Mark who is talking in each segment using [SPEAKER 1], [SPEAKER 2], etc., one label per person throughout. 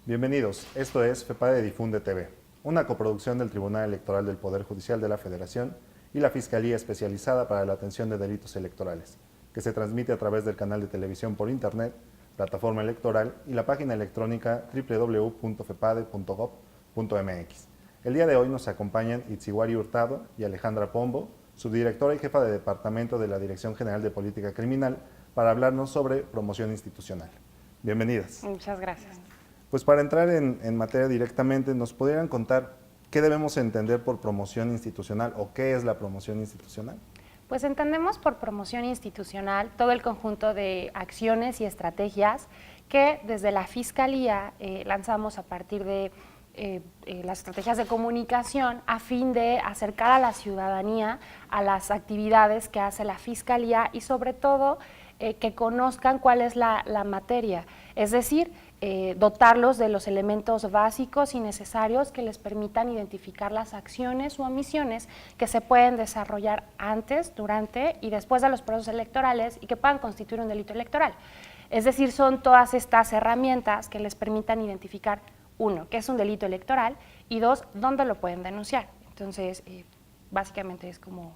[SPEAKER 1] Bienvenidos, esto es FEPADE Difunde TV, una coproducción del Tribunal Electoral del Poder Judicial de la Federación y la Fiscalía Especializada para la Atención de Delitos Electorales, que se transmite a través del canal de televisión por internet, plataforma electoral y la página electrónica www.fepade.gov.mx. El día de hoy nos acompañan Itziwari Hurtado y Alejandra Pombo, subdirectora y jefa de departamento de la Dirección General de Política Criminal, para hablarnos sobre promoción institucional. Bienvenidas.
[SPEAKER 2] Muchas gracias.
[SPEAKER 1] Pues para entrar en materia directamente, ¿nos pudieran contar qué debemos entender por promoción institucional o qué es la promoción institucional?
[SPEAKER 2] Pues entendemos por promoción institucional todo el conjunto de acciones y estrategias que desde la Fiscalía lanzamos a partir de las estrategias de comunicación a fin de acercar a la ciudadanía a las actividades que hace la Fiscalía y sobre todo que conozcan cuál es la materia, es decir, dotarlos de los elementos básicos y necesarios que les permitan identificar las acciones u omisiones que se pueden desarrollar antes, durante y después de los procesos electorales y que puedan constituir un delito electoral. Es decir, son todas estas herramientas que les permitan identificar, uno, qué es un delito electoral y dos, dónde lo pueden denunciar. Entonces, básicamente es como...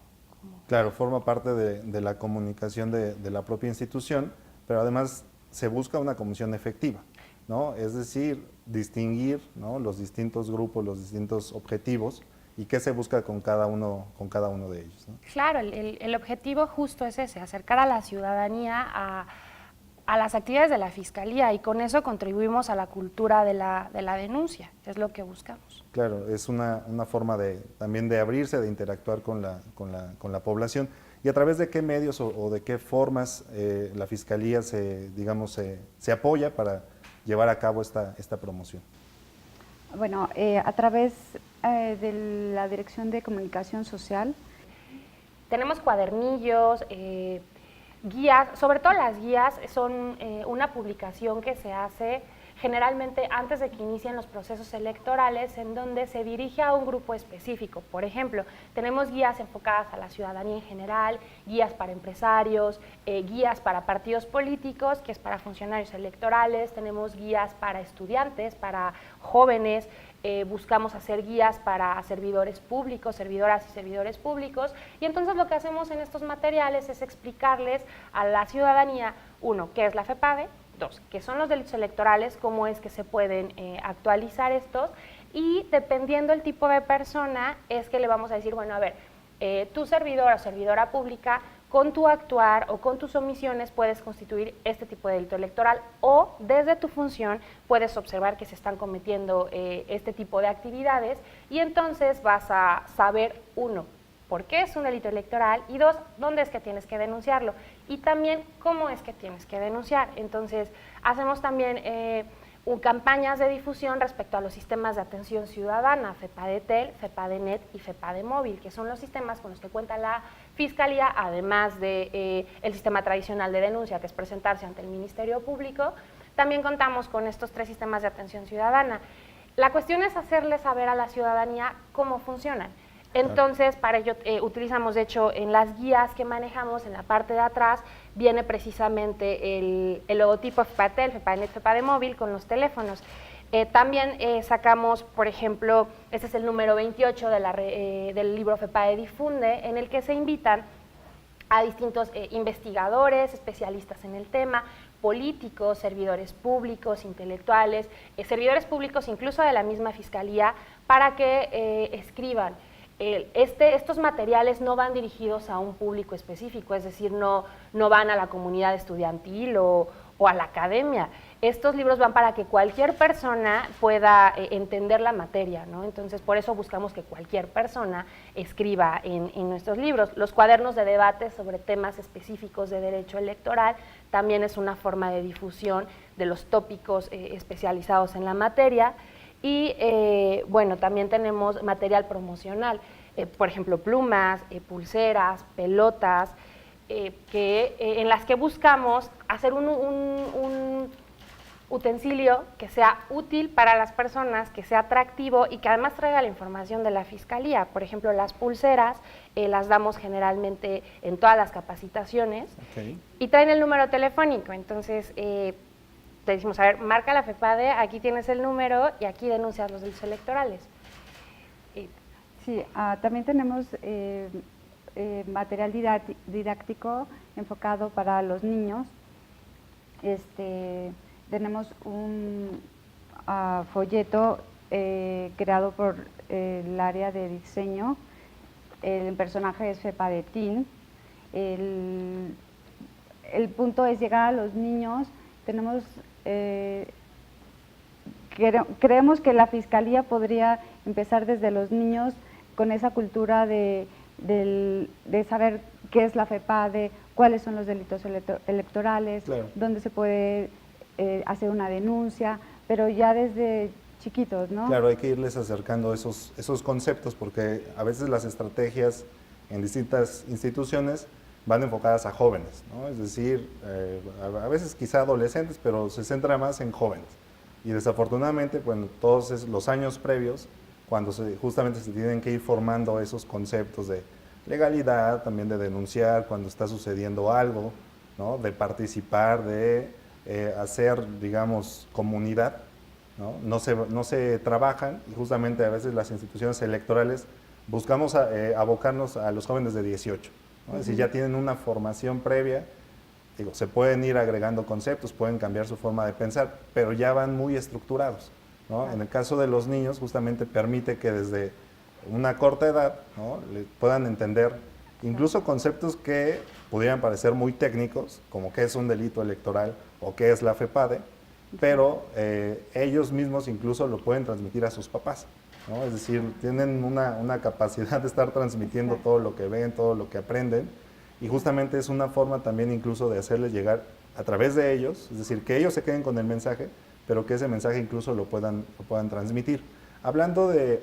[SPEAKER 1] Claro, forma parte de la comunicación de la propia institución, pero además se busca una comisión efectiva, ¿no? Es decir, distinguir, ¿no?, los distintos grupos, los distintos objetivos y qué se busca con cada uno de ellos, ¿no?
[SPEAKER 2] Claro, el objetivo justo es ese, acercar a la ciudadanía a las actividades de la Fiscalía y con eso contribuimos a la cultura de la denuncia, es lo que buscamos.
[SPEAKER 1] Claro, es una forma también de abrirse, de interactuar con la población. ¿Y a través de qué medios o de qué formas la Fiscalía se apoya para llevar a cabo esta promoción?
[SPEAKER 3] Bueno, a través de la Dirección de Comunicación Social.
[SPEAKER 2] Tenemos cuadernillos, guías, sobre todo las guías son una publicación que se hace generalmente antes de que inicien los procesos electorales, en donde se dirige a un grupo específico. Por ejemplo, tenemos guías enfocadas a la ciudadanía en general, guías para empresarios, guías para partidos políticos, que es para funcionarios electorales, tenemos guías para estudiantes, para jóvenes, buscamos hacer guías para servidores públicos, servidoras y servidores públicos, y entonces lo que hacemos en estos materiales es explicarles a la ciudadanía, uno, qué es la FEPADE, dos, qué son los delitos electorales, cómo es que se pueden actualizar estos, y dependiendo del tipo de persona es que le vamos a decir, bueno, a ver, tu servidor o servidora pública, con tu actuar o con tus omisiones puedes constituir este tipo de delito electoral o desde tu función puedes observar que se están cometiendo este tipo de actividades y entonces vas a saber, uno, por qué es un delito electoral y dos, dónde es que tienes que denunciarlo y también cómo es que tienes que denunciar. Entonces, hacemos también campañas de difusión respecto a los sistemas de atención ciudadana, FEPADE-TEL, FEPADE-NET y FEPADE-MÓVIL, que son los sistemas con los que cuenta la Fiscalía, además de el sistema tradicional de denuncia, que es presentarse ante el Ministerio Público. También contamos con estos tres sistemas de atención ciudadana. La cuestión es hacerle saber a la ciudadanía cómo funcionan. Entonces, para ello utilizamos, de hecho, en las guías que manejamos, en la parte de atrás, viene precisamente el logotipo FEPADE-TEL, FEPADE-NET, FEPADE-MÓVIL con los teléfonos. También sacamos, por ejemplo, este es el número 28 del libro FEPADE Difunde, en el que se invitan a distintos investigadores, especialistas en el tema, políticos, servidores públicos, intelectuales, servidores públicos incluso de la misma Fiscalía, para que escriban. Estos materiales no van dirigidos a un público específico, es decir, no van a la comunidad estudiantil o a la academia. Estos libros van para que cualquier persona pueda entender la materia, ¿no? Entonces, por eso buscamos que cualquier persona escriba en nuestros libros. Los cuadernos de debate sobre temas específicos de derecho electoral también es una forma de difusión de los tópicos especializados en la materia. Y bueno, también tenemos material promocional, por ejemplo, plumas, pulseras, pelotas, en las que buscamos hacer un utensilio que sea útil para las personas, que sea atractivo y que además traiga la información de la Fiscalía. Por ejemplo, las pulseras las damos generalmente en todas las capacitaciones y traen el número telefónico, entonces te decimos, a ver, marca la FEPADE, aquí tienes el número y aquí denuncias los delitos electorales.
[SPEAKER 3] Sí, también tenemos material didáctico enfocado para los niños. Tenemos un folleto creado por el área de diseño. El personaje es FEPADE Teen. El punto es llegar a los niños. Creemos que la Fiscalía podría empezar desde los niños con esa cultura de saber qué es la FEPADE, cuáles son los delitos electorales,
[SPEAKER 1] claro,
[SPEAKER 3] dónde se puede hacer una denuncia, pero ya desde chiquitos, ¿no?
[SPEAKER 1] Claro, hay que irles acercando esos conceptos, porque a veces las estrategias en distintas instituciones van enfocadas a jóvenes, ¿no? Es decir, a veces quizá adolescentes, pero se centra más en jóvenes. Y desafortunadamente, bueno, todos los años previos, cuando justamente se tienen que ir formando esos conceptos de legalidad, también de denunciar cuando está sucediendo algo, ¿no? De participar, de hacer, digamos, comunidad, ¿no? No se trabajan, y justamente a veces las instituciones electorales buscamos abocarnos a los jóvenes de 18, ¿no? Es decir, ya tienen una formación previa. Digo, se pueden ir agregando conceptos, pueden cambiar su forma de pensar, pero ya van muy estructurados, ¿no? En el caso de los niños, justamente permite que desde una corta edad, ¿no? Puedan entender incluso conceptos que pudieran parecer muy técnicos, como qué es un delito electoral o qué es la FEPADE, pero ellos mismos incluso lo pueden transmitir a sus papás, ¿no? Es decir, tienen una capacidad de estar transmitiendo todo lo que ven, todo lo que aprenden. Y justamente es una forma también incluso de hacerles llegar a través de ellos, es decir, que ellos se queden con el mensaje, pero que ese mensaje incluso lo puedan transmitir. Hablando de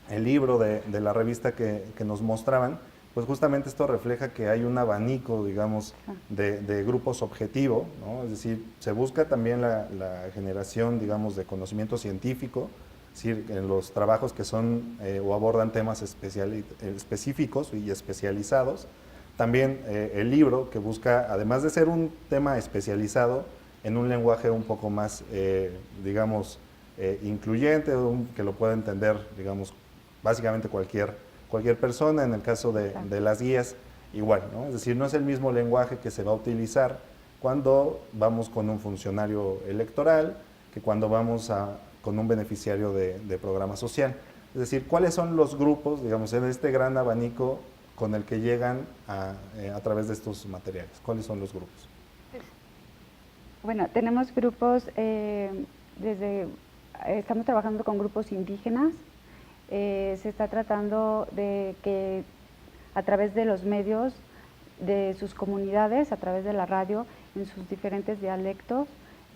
[SPEAKER 1] el libro, de la revista que nos mostraban, pues justamente esto refleja que hay un abanico, digamos, de grupos objetivo, ¿no? Es decir, se busca también la generación, digamos, de conocimiento científico, es decir, en los trabajos que son o abordan temas específicos y especializados. También el libro que busca, además de ser un tema especializado, en un lenguaje un poco más, digamos, incluyente, que lo pueda entender, digamos, básicamente cualquier persona. En el caso de las guías, igual, ¿no? Es decir, no es el mismo lenguaje que se va a utilizar cuando vamos con un funcionario electoral que cuando vamos con un beneficiario de programa social. Es decir, ¿cuáles son los grupos, digamos, en este gran abanico con el que llegan a través de estos materiales? ¿Cuáles son los grupos?
[SPEAKER 3] Bueno, tenemos grupos, estamos trabajando con grupos indígenas. Se está tratando de que a través de los medios de sus comunidades, a través de la radio, en sus diferentes dialectos,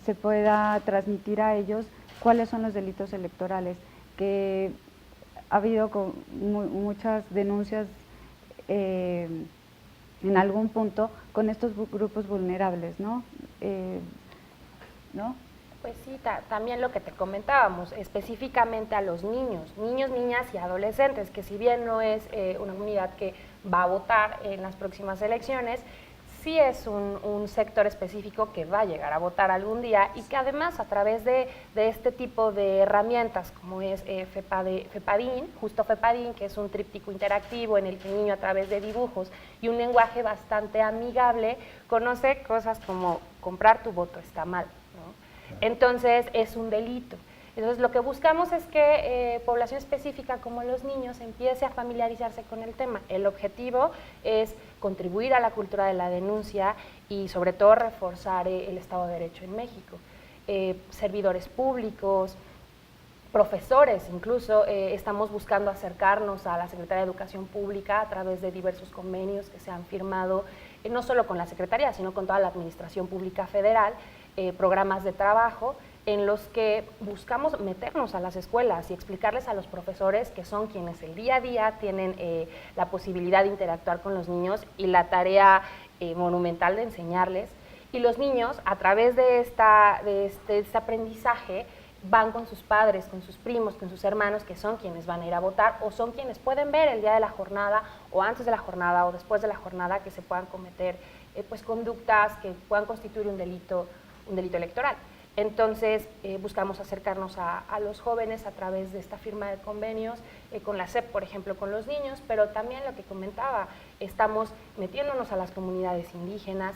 [SPEAKER 3] se pueda transmitir a ellos cuáles son los delitos electorales, que ha habido muchas denuncias en algún punto con estos grupos vulnerables, ¿no? ¿No?
[SPEAKER 2] Pues sí, también lo que te comentábamos, específicamente a los niños, niñas y adolescentes, que si bien no es una comunidad que va a votar en las próximas elecciones, sí es un sector específico que va a llegar a votar algún día y que además a través de este tipo de herramientas como es FEPADIN, justo FEPADIN, que es un tríptico interactivo en el que el niño a través de dibujos y un lenguaje bastante amigable conoce cosas como comprar tu voto está mal, ¿no? Entonces es un delito. Entonces lo que buscamos es que población específica como los niños empiece a familiarizarse con el tema. El objetivo es contribuir a la cultura de la denuncia y sobre todo reforzar el Estado de Derecho en México. Servidores públicos, profesores incluso, estamos buscando acercarnos a la Secretaría de Educación Pública a través de diversos convenios que se han firmado, no solo con la Secretaría, sino con toda la Administración Pública Federal, programas de trabajo en los que buscamos meternos a las escuelas y explicarles a los profesores, que son quienes el día a día tienen la posibilidad de interactuar con los niños y la tarea monumental de enseñarles. Y los niños, a través de este aprendizaje, van con sus padres, con sus primos, con sus hermanos, que son quienes van a ir a votar o son quienes pueden ver el día de la jornada o antes de la jornada o después de la jornada que se puedan cometer pues conductas que puedan constituir un delito electoral. Entonces, buscamos acercarnos a los jóvenes a través de esta firma de convenios, con la SEP, por ejemplo, con los niños, pero también lo que comentaba, estamos metiéndonos a las comunidades indígenas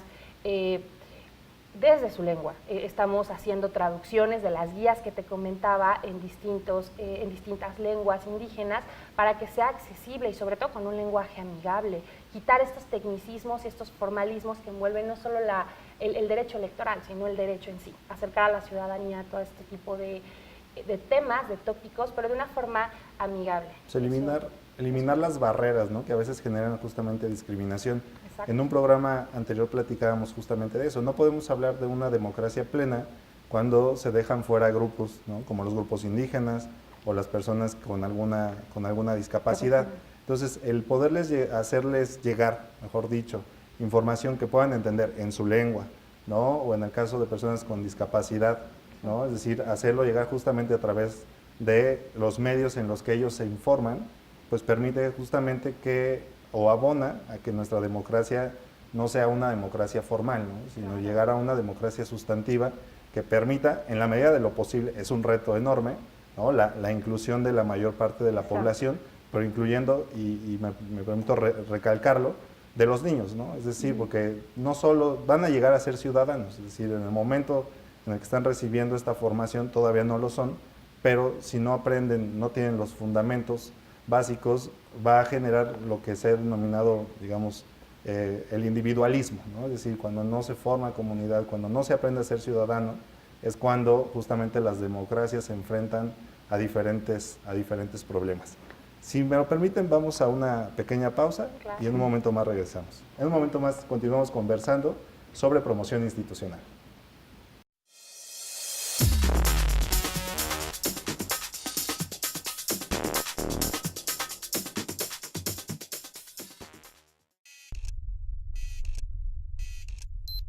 [SPEAKER 2] desde su lengua. Estamos haciendo traducciones de las guías que te comentaba en distintas lenguas indígenas para que sea accesible y sobre todo con un lenguaje amigable, quitar estos tecnicismos y estos formalismos que envuelven no solo el derecho electoral, sino el derecho en sí, acercar a la ciudadanía a todo este tipo de temas, de tópicos, pero de una forma amigable.
[SPEAKER 1] Pues eliminar las barreras, ¿no?, que a veces generan justamente discriminación.
[SPEAKER 2] Exacto.
[SPEAKER 1] En un programa anterior platicábamos justamente de eso. No podemos hablar de una democracia plena cuando se dejan fuera grupos, ¿no?, como los grupos indígenas o las personas con alguna discapacidad. Entonces, el poderles hacerles llegar, mejor dicho, información que puedan entender en su lengua, ¿no?, o en el caso de personas con discapacidad, ¿no?, es decir, hacerlo llegar justamente a través de los medios en los que ellos se informan, pues permite justamente o abona a que nuestra democracia no sea una democracia formal, ¿no?, sino llegar a una democracia sustantiva que permita, en la medida de lo posible, es un reto enorme, ¿no?, la inclusión de la mayor parte de la población, pero incluyendo, y me permito recalcarlo, de los niños, ¿no? Es decir, porque no solo van a llegar a ser ciudadanos, es decir, en el momento en el que están recibiendo esta formación todavía no lo son, pero si no aprenden, no tienen los fundamentos básicos, va a generar lo que se ha denominado, digamos, el individualismo, ¿no? Es decir, cuando no se forma comunidad, cuando no se aprende a ser ciudadano, es cuando justamente las democracias se enfrentan a diferentes problemas. Si me lo permiten, vamos a una pequeña pausa. Claro. Y en un momento más regresamos. En un momento más continuamos conversando sobre promoción institucional.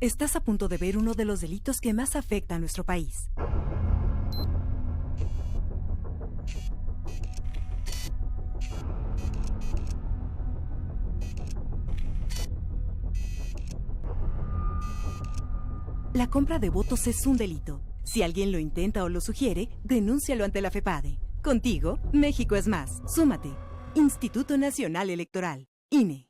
[SPEAKER 4] Estás a punto de ver uno de los delitos que más afecta a nuestro país. La compra de votos es un delito. Si alguien lo intenta o lo sugiere, denúncialo ante la FEPADE. Contigo, México es más. Súmate. Instituto Nacional Electoral, INE.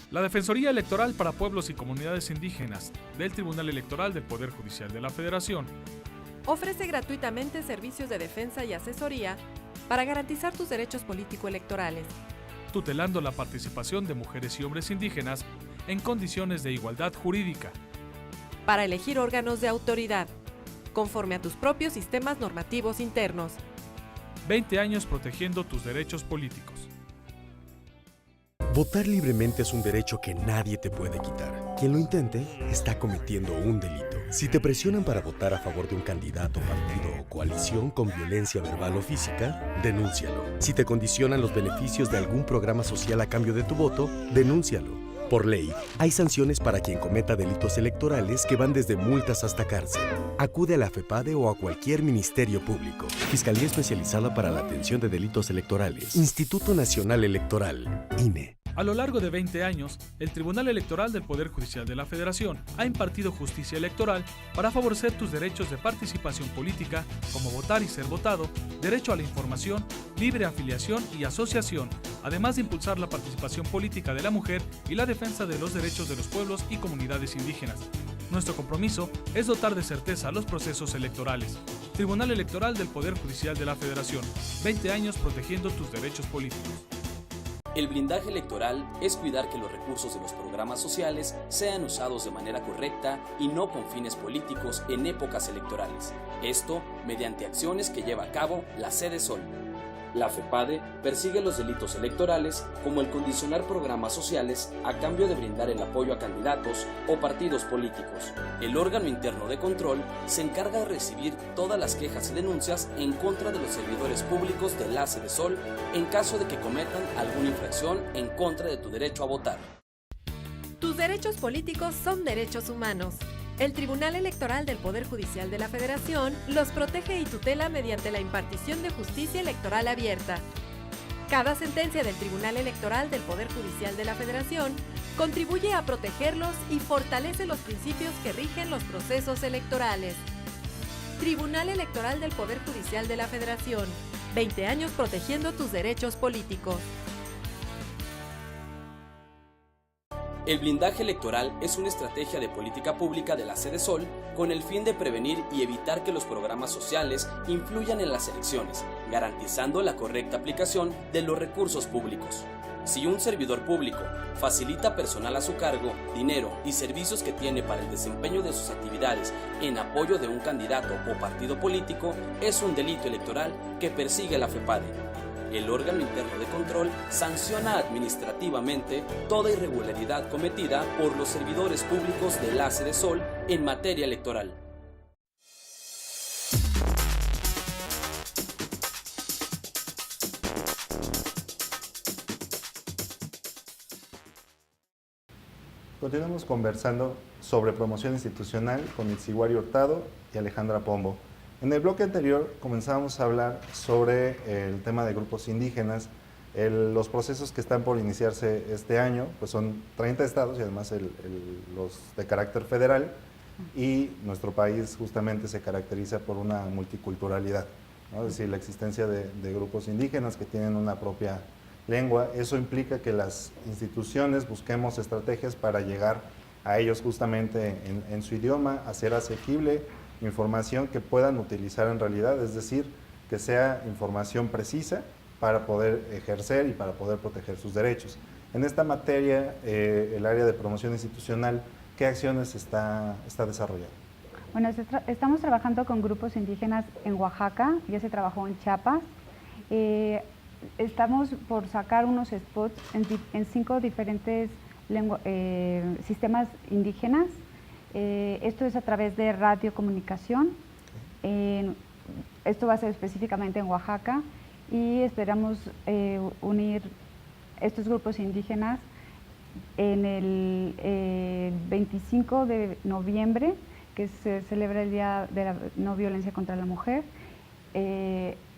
[SPEAKER 5] La Defensoría Electoral para Pueblos y Comunidades Indígenas del Tribunal Electoral del Poder Judicial de la Federación
[SPEAKER 6] ofrece gratuitamente servicios de defensa y asesoría para garantizar tus derechos político-electorales,
[SPEAKER 5] tutelando la participación de mujeres y hombres indígenas en condiciones de igualdad jurídica,
[SPEAKER 6] para elegir órganos de autoridad, conforme a tus propios sistemas normativos internos.
[SPEAKER 5] 20 años protegiendo tus derechos políticos.
[SPEAKER 7] Votar libremente es un derecho que nadie te puede quitar. Quien lo intente está cometiendo un delito. Si te presionan para votar a favor de un candidato, partido o coalición con violencia verbal o física, denúncialo. Si te condicionan los beneficios de algún programa social a cambio de tu voto, denúncialo. Por ley, hay sanciones para quien cometa delitos electorales que van desde multas hasta cárcel. Acude a la FEPADE o a cualquier ministerio público. Fiscalía Especializada para la Atención de Delitos Electorales. Instituto Nacional Electoral, INE.
[SPEAKER 5] A lo largo de 20 años, el Tribunal Electoral del Poder Judicial de la Federación ha impartido justicia electoral para favorecer tus derechos de participación política, como votar y ser votado, derecho a la información, libre afiliación y asociación, además de impulsar la participación política de la mujer y la defensa de los derechos de los pueblos y comunidades indígenas. Nuestro compromiso es dotar de certeza los procesos electorales. Tribunal Electoral del Poder Judicial de la Federación, 20 años protegiendo tus derechos políticos.
[SPEAKER 8] El blindaje electoral es cuidar que los recursos de los programas sociales sean usados de manera correcta y no con fines políticos en épocas electorales. Esto mediante acciones que lleva a cabo la Sede Sol. La FEPADE persigue los delitos electorales como el condicionar programas sociales a cambio de brindar el apoyo a candidatos o partidos políticos. El órgano interno de control se encarga de recibir todas las quejas y denuncias en contra de los servidores públicos de la Sede Sol en caso de que cometan alguna infracción en contra de tu derecho a votar.
[SPEAKER 6] Tus derechos políticos son derechos humanos. El Tribunal Electoral del Poder Judicial de la Federación los protege y tutela mediante la impartición de justicia electoral abierta. Cada sentencia del Tribunal Electoral del Poder Judicial de la Federación contribuye a protegerlos y fortalece los principios que rigen los procesos electorales. Tribunal Electoral del Poder Judicial de la Federación. 20 años protegiendo tus derechos políticos.
[SPEAKER 8] El blindaje electoral es una estrategia de política pública de la Sede Sol con el fin de prevenir y evitar que los programas sociales influyan en las elecciones, garantizando la correcta aplicación de los recursos públicos. Si un servidor público facilita personal a su cargo, dinero y servicios que tiene para el desempeño de sus actividades en apoyo de un candidato o partido político, es un delito electoral que persigue la FEPADE. El órgano interno de control sanciona administrativamente toda irregularidad cometida por los servidores públicos de la Sede Sol en materia electoral.
[SPEAKER 1] Continuamos conversando sobre promoción institucional con Itziguari Hurtado y Alejandra Pombo. En el bloque anterior comenzábamos a hablar sobre el tema de grupos indígenas, los procesos que están por iniciarse este año, pues son 30 estados y además los de carácter federal, y nuestro país justamente se caracteriza por una multiculturalidad, ¿no? Es decir, la existencia de grupos indígenas que tienen una propia lengua. Eso implica que las instituciones busquemos estrategias para llegar a ellos justamente en su idioma, hacer asequible información que puedan utilizar en realidad, es decir, que sea información precisa para poder ejercer y para poder proteger sus derechos. En esta materia, el área de promoción institucional, ¿qué acciones está desarrollando?
[SPEAKER 3] Bueno, estamos trabajando con grupos indígenas en Oaxaca, ya se trabajó en Chiapas. Estamos por sacar unos spots en 5 diferentes sistemas indígenas. Esto es a través de radiocomunicación. Esto va a ser específicamente en Oaxaca y esperamos unir estos grupos indígenas en el 25 de noviembre, que se celebra el Día de la No Violencia contra la Mujer,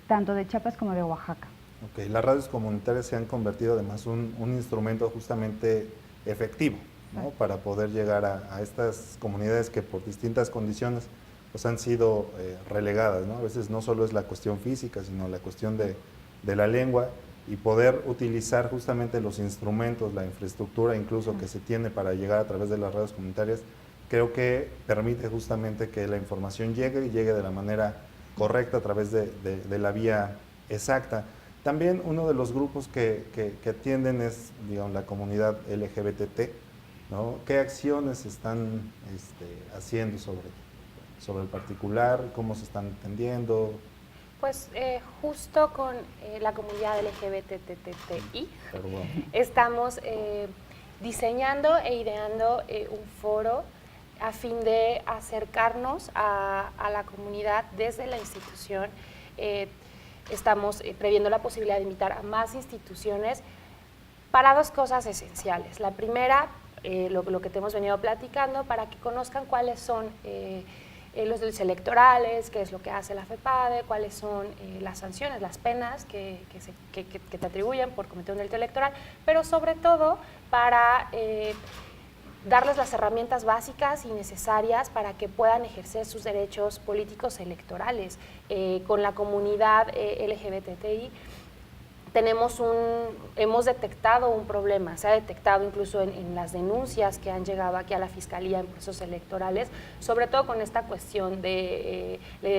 [SPEAKER 3] tanto de Chiapas como de Oaxaca.
[SPEAKER 1] Okay. Las radios comunitarias se han convertido además un instrumento justamente efectivo, ¿no? Para poder llegar a estas comunidades que por distintas condiciones pues han sido relegadas, ¿no? A veces no solo es la cuestión física, sino la cuestión de la lengua, y poder utilizar justamente los instrumentos, la infraestructura incluso que se tiene para llegar a través de las radios comunitarias, creo que permite justamente que la información llegue de la manera correcta a través de la vía exacta. También uno de los grupos que atienden es, digamos, la comunidad LGBT, ¿no? ¿Qué acciones están haciendo sobre el particular? ¿Cómo se están atendiendo?
[SPEAKER 2] Pues justo con la comunidad LGBTTI estamos diseñando e ideando un foro a fin de acercarnos a la comunidad desde la institución. Estamos previendo la posibilidad de invitar a más instituciones para 2 cosas esenciales. La primera, lo que te hemos venido platicando, para que conozcan cuáles son los delitos electorales, qué es lo que hace la FEPADE, cuáles son las sanciones, las penas que te atribuyen por cometer un delito electoral, pero sobre todo para darles las herramientas básicas y necesarias para que puedan ejercer sus derechos políticos electorales. Con la comunidad LGBTI hemos detectado un problema, se ha detectado incluso en las denuncias que han llegado aquí a la Fiscalía en procesos electorales, sobre todo con esta cuestión de la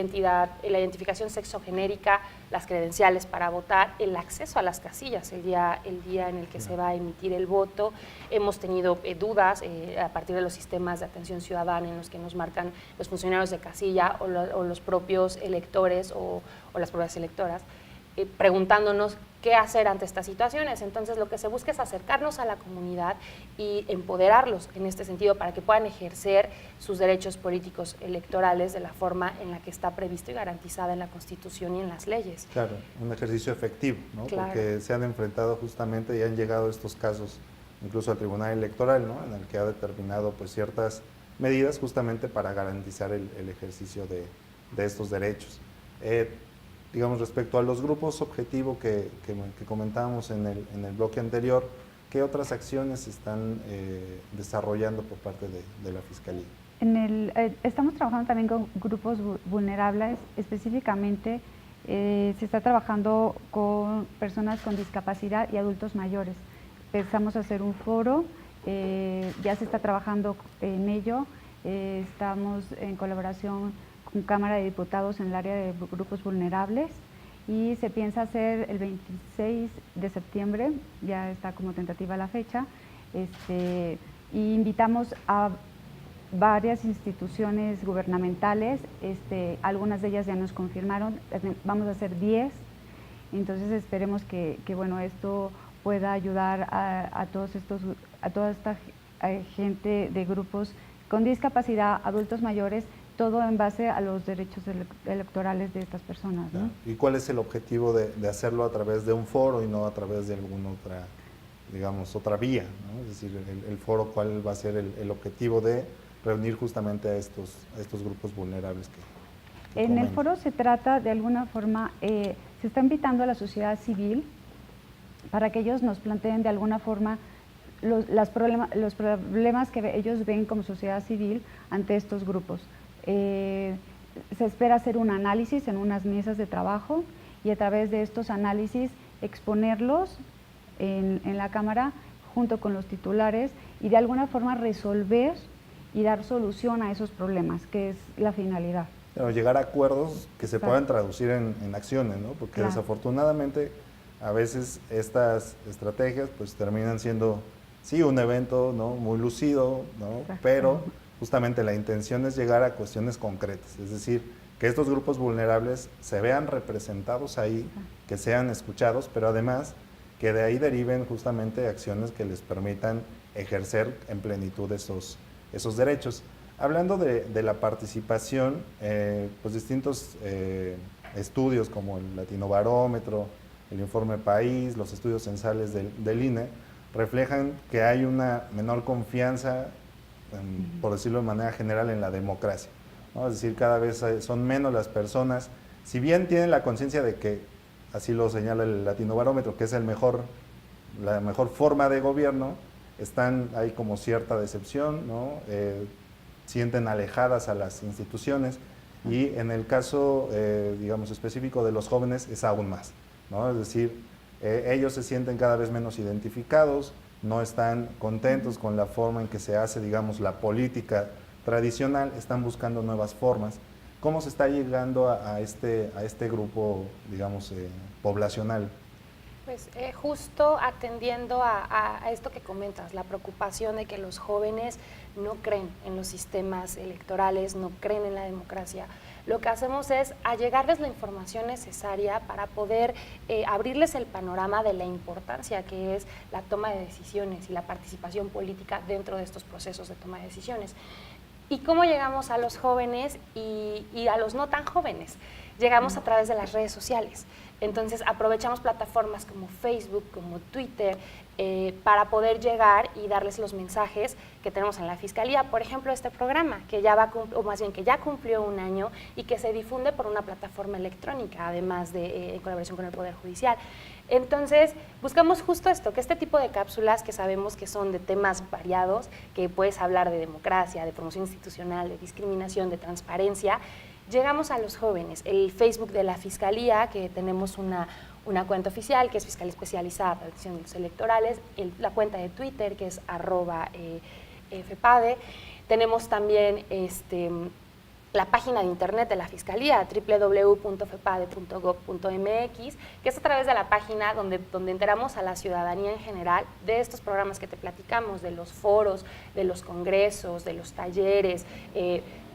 [SPEAKER 2] identificación sexogenérica, las credenciales para votar, el acceso a las casillas el día en el que se va a emitir el voto. Hemos tenido dudas a partir de los sistemas de atención ciudadana en los que nos marcan los funcionarios de casilla o los propios electores o las propias electoras, preguntándonos qué hacer ante estas situaciones. Entonces, lo que se busca es acercarnos a la comunidad y empoderarlos en este sentido para que puedan ejercer sus derechos políticos electorales de la forma en la que está previsto y garantizada en la Constitución y en las leyes.
[SPEAKER 1] Claro, un ejercicio efectivo, ¿no?
[SPEAKER 2] Claro.
[SPEAKER 1] Porque se han enfrentado justamente y han llegado estos casos incluso al Tribunal Electoral, ¿no? En el que ha determinado pues ciertas medidas justamente para garantizar el ejercicio de estos derechos. digamos, respecto a los grupos objetivo que comentábamos en el bloque anterior, ¿qué otras acciones se están desarrollando por parte de la Fiscalía?
[SPEAKER 3] Estamos trabajando también con grupos vulnerables, específicamente se está trabajando con personas con discapacidad y adultos mayores. Pensamos hacer un foro, ya se está trabajando en ello, estamos en colaboración con Cámara de Diputados en el área de grupos vulnerables y se piensa hacer el 26 de septiembre, ya está como tentativa la fecha, y invitamos a varias instituciones gubernamentales, algunas de ellas ya nos confirmaron, vamos a hacer 10, entonces esperemos que bueno, esto pueda ayudar a toda esta gente de grupos con discapacidad, adultos mayores, todo en base a los derechos electorales de estas personas, ¿no?
[SPEAKER 1] ¿Y cuál es el objetivo de hacerlo a través de un foro y no a través de alguna otra, digamos, otra vía, ¿no? Es decir, el foro, ¿cuál va a ser el objetivo de reunir justamente a estos grupos vulnerables que
[SPEAKER 3] en
[SPEAKER 1] comentan?
[SPEAKER 3] el foro se trata de alguna forma, se está invitando a la sociedad civil para que ellos nos planteen de alguna forma los problemas que ellos ven como sociedad civil ante estos grupos. Se espera hacer un análisis en unas mesas de trabajo y a través de estos análisis exponerlos en la Cámara junto con los titulares y de alguna forma resolver y dar solución a esos problemas, que es la finalidad.
[SPEAKER 1] Pero llegar a acuerdos que se puedan traducir en acciones, ¿no? Porque desafortunadamente a veces estas estrategias pues terminan siendo, sí, un evento, ¿no?, muy lucido, ¿no?, pero justamente la intención es llegar a cuestiones concretas, es decir, que estos grupos vulnerables se vean representados ahí, que sean escuchados, pero además que de ahí deriven justamente acciones que les permitan ejercer en plenitud esos derechos. Hablando de la participación, pues distintos estudios como el Latinobarómetro, el Informe País, los estudios censales del INE, reflejan que hay una menor confianza, por decirlo de manera general, en la democracia, ¿no? Es decir, cada vez son menos las personas, si bien tienen la conciencia de que, así lo señala el Latinobarómetro, que es la mejor forma de gobierno, hay como cierta decepción, ¿no? Sienten alejadas a las instituciones y en el caso, digamos, específico de los jóvenes es aún más, ¿no? Es decir, ellos se sienten cada vez menos identificados, no están contentos con la forma en que se hace, digamos, la política tradicional, están buscando nuevas formas. ¿Cómo se está llegando a este grupo, digamos, poblacional?
[SPEAKER 2] Pues justo atendiendo a esto que comentas, la preocupación de que los jóvenes no creen en los sistemas electorales, no creen en la democracia. Lo que hacemos es allegarles la información necesaria para poder abrirles el panorama de la importancia que es la toma de decisiones y la participación política dentro de estos procesos de toma de decisiones. ¿Y cómo llegamos a los jóvenes y a los no tan jóvenes? Llegamos a través de las redes sociales. Entonces aprovechamos plataformas como Facebook, como Twitter, para poder llegar y darles los mensajes que tenemos en la Fiscalía. Por ejemplo, este programa, que ya cumplió un año y que se difunde por una plataforma electrónica, además de en colaboración con el Poder Judicial. Entonces, buscamos justo esto, que este tipo de cápsulas que sabemos que son de temas variados, que puedes hablar de democracia, de promoción institucional, de discriminación, de transparencia, llegamos a los jóvenes. El Facebook de la Fiscalía, que tenemos una cuenta oficial, que es Fiscalía Especializada para la Atención de los Electorales, la cuenta de Twitter, que es @FEPADE. Tenemos también la página de internet de la Fiscalía, www.fepade.gov.mx, que es a través de la página donde enteramos a la ciudadanía en general de estos programas que te platicamos, de los foros, de los congresos, de los talleres,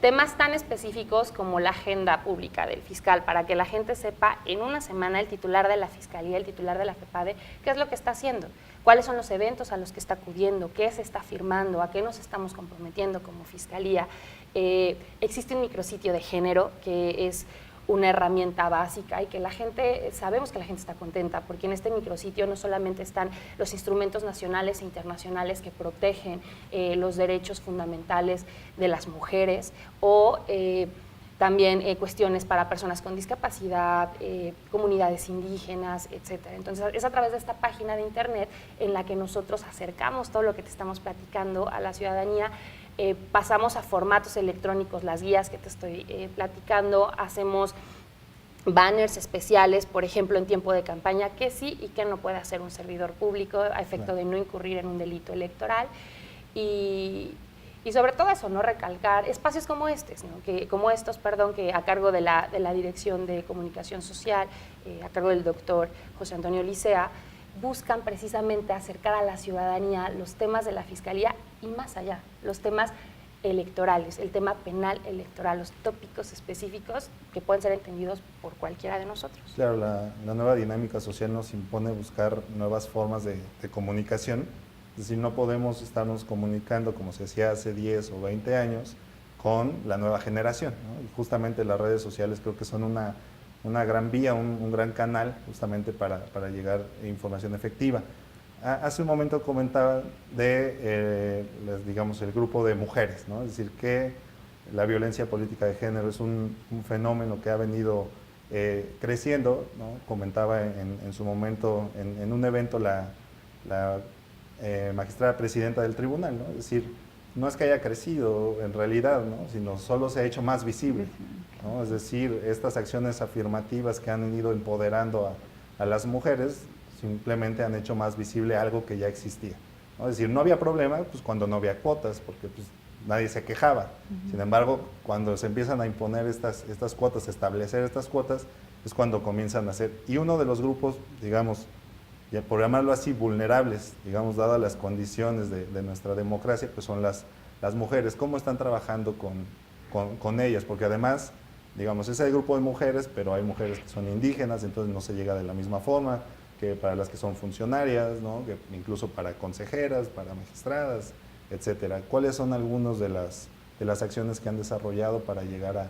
[SPEAKER 2] temas tan específicos como la agenda pública del fiscal, para que la gente sepa en una semana el titular de la Fiscalía, el titular de la FEPADE, qué es lo que está haciendo, cuáles son los eventos a los que está acudiendo, qué se está firmando, a qué nos estamos comprometiendo como Fiscalía. Existe un micrositio de género que es una herramienta básica y que sabemos que la gente está contenta, porque en este micrositio no solamente están los instrumentos nacionales e internacionales que protegen los derechos fundamentales de las mujeres o también cuestiones para personas con discapacidad, comunidades indígenas, etcétera. Entonces, es a través de esta página de internet en la que nosotros acercamos todo lo que te estamos platicando a la ciudadanía. Pasamos a formatos electrónicos las guías que te estoy platicando, hacemos banners especiales, por ejemplo, en tiempo de campaña, que sí y que no puede hacer un servidor público a efecto de no incurrir en un delito electoral. Y sobre todo eso, ¿no? Recalcar espacios como estos, ¿no? que a cargo de la Dirección de Comunicación Social, a cargo del doctor José Antonio Licea, buscan precisamente acercar a la ciudadanía los temas de la Fiscalía y más allá, los temas electorales, el tema penal electoral, los tópicos específicos que pueden ser entendidos por cualquiera de nosotros.
[SPEAKER 1] Claro, la nueva dinámica social nos impone buscar nuevas formas de comunicación. Es decir, no podemos estarnos comunicando como se hacía hace 10 o 20 años con la nueva generación, ¿no? Y justamente las redes sociales creo que son una gran vía, un gran canal justamente para llegar a información efectiva. Hace un momento comentaba de, digamos, el grupo de mujeres, ¿no? Es decir, que la violencia política de género es un fenómeno que ha venido creciendo, ¿no? Comentaba en su momento en un evento la magistrada presidenta del tribunal, ¿no? Es decir, no es que haya crecido en realidad, ¿no? Sino solo se ha hecho más visible, ¿no? Es decir, estas acciones afirmativas que han ido empoderando a las mujeres simplemente han hecho más visible algo que ya existía, ¿no? Es decir, no había problema pues, cuando no había cuotas, porque pues, nadie se quejaba. Sin embargo, cuando se empiezan a imponer estas cuotas, establecer estas cuotas, es cuando comienzan a ser. Y uno de los grupos, digamos, por llamarlo así, vulnerables, digamos, dadas las condiciones de nuestra democracia, pues son las mujeres. ¿Cómo están trabajando con ellas? Porque además, digamos, es el grupo de mujeres, pero hay mujeres que son indígenas, entonces no se llega de la misma forma que para las que son funcionarias, ¿no? Que incluso para consejeras, para magistradas, etcétera. ¿Cuáles son algunas de las acciones que han desarrollado para llegar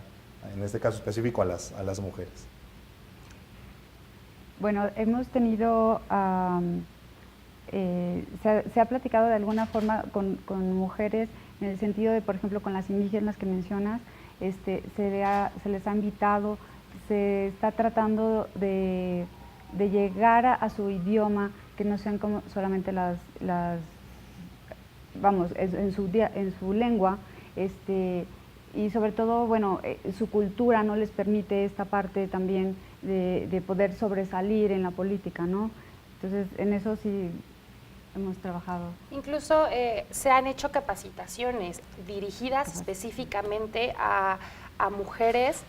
[SPEAKER 1] en este caso específico, a las mujeres?
[SPEAKER 3] Bueno, hemos tenido, se ha platicado de alguna forma con mujeres en el sentido de, por ejemplo, con las indígenas que mencionas, se les ha invitado, se está tratando de llegar a su idioma, que no sean como solamente vamos, en su lengua, y sobre todo, bueno, su cultura no les permite esta parte también de poder sobresalir en la política, ¿no? Entonces, en eso sí hemos trabajado.
[SPEAKER 2] Incluso se han hecho capacitaciones dirigidas específicamente a mujeres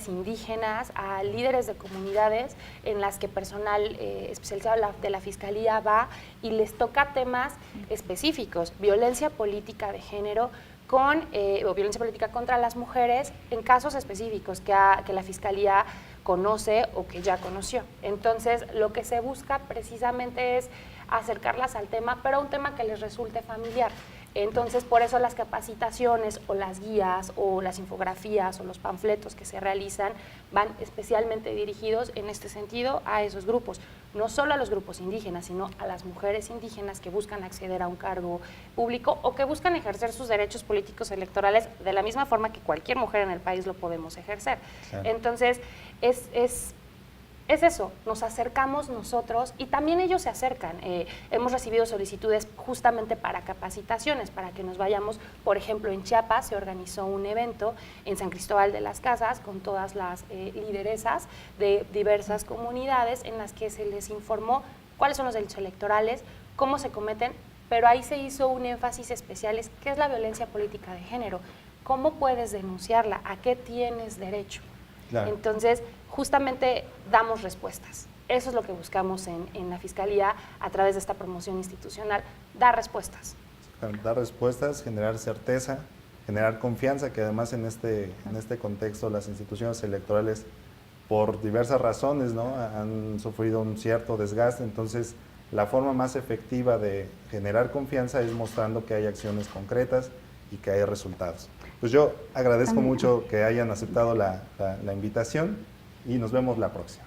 [SPEAKER 2] indígenas, a líderes de comunidades, en las que personal especializado de la Fiscalía va y les toca temas específicos, violencia política de género, o violencia política contra las mujeres en casos específicos que la Fiscalía conoce o que ya conoció. Entonces, lo que se busca precisamente es acercarlas al tema, pero a un tema que les resulte familiar. Entonces, por eso las capacitaciones o las guías o las infografías o los panfletos que se realizan van especialmente dirigidos en este sentido a esos grupos, no solo a los grupos indígenas, sino a las mujeres indígenas que buscan acceder a un cargo público o que buscan ejercer sus derechos políticos electorales de la misma forma que cualquier mujer en el país lo podemos ejercer. Claro. Entonces, es eso, nos acercamos nosotros y también ellos se acercan. Hemos recibido solicitudes justamente para capacitaciones, para que nos vayamos. Por ejemplo, en Chiapas se organizó un evento en San Cristóbal de las Casas con todas las lideresas de diversas comunidades en las que se les informó cuáles son los delitos electorales, cómo se cometen, pero ahí se hizo un énfasis especial, ¿qué es la violencia política de género? ¿Cómo puedes denunciarla? ¿A qué tienes derecho? Claro. Entonces, justamente damos respuestas. Eso es lo que buscamos en la Fiscalía a través de esta promoción institucional, dar respuestas.
[SPEAKER 1] Dar respuestas, generar certeza, generar confianza, que además en este contexto las instituciones electorales, por diversas razones, ¿no? Han sufrido un cierto desgaste. Entonces, la forma más efectiva de generar confianza es mostrando que hay acciones concretas y que hay resultados. Pues yo agradezco mucho que hayan aceptado la invitación y nos vemos la próxima.